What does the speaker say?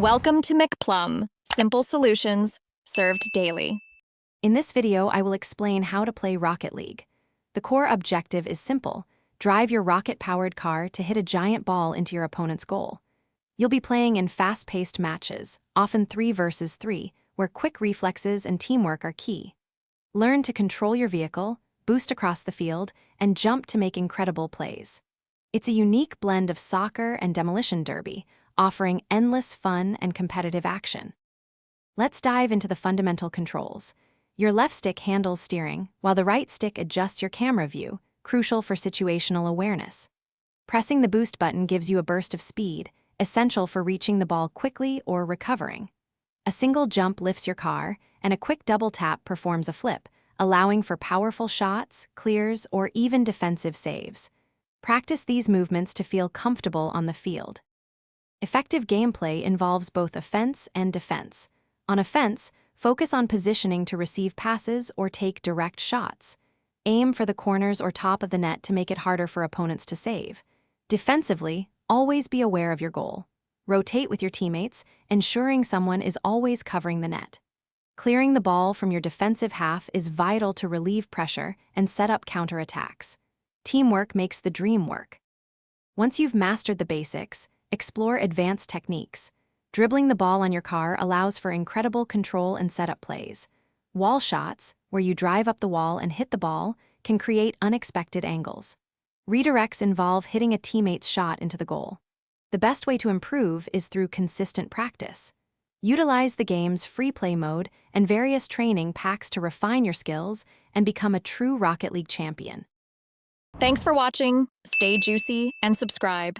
Welcome to McPlum, simple solutions served daily. In this video, I will explain how to play Rocket League. The core objective is simple: drive your rocket-powered car to hit a giant ball into your opponent's goal. You'll be playing in fast-paced matches, often 3 versus 3, where quick reflexes and teamwork are key. Learn to control your vehicle, boost across the field, and jump to make incredible plays. It's a unique blend of soccer and demolition derby, offering endless fun and competitive action. Let's dive into the fundamental controls. Your left stick handles steering, while the right stick adjusts your camera view, crucial for situational awareness. Pressing the boost button gives you a burst of speed, essential for reaching the ball quickly or recovering. A single jump lifts your car, and a quick double tap performs a flip, allowing for powerful shots, clears, or even defensive saves. Practice these movements to feel comfortable on the field. Effective gameplay involves both offense and defense. On offense, focus on positioning to receive passes or take direct shots. Aim for the corners or top of the net to make it harder for opponents to save. Defensively, always be aware of your goal. Rotate with your teammates, ensuring someone is always covering the net. Clearing the ball from your defensive half is vital to relieve pressure and set up counterattacks. Teamwork makes the dream work. Once you've mastered the basics, explore advanced techniques. Dribbling the ball on your car allows for incredible control and setup plays. Wall shots, where you drive up the wall and hit the ball, can create unexpected angles. Redirects involve hitting a teammate's shot into the goal. The best way to improve is through consistent practice. Utilize the game's free play mode and various training packs to refine your skills and become a true Rocket League champion. Thanks for watching. Stay juicy and subscribe.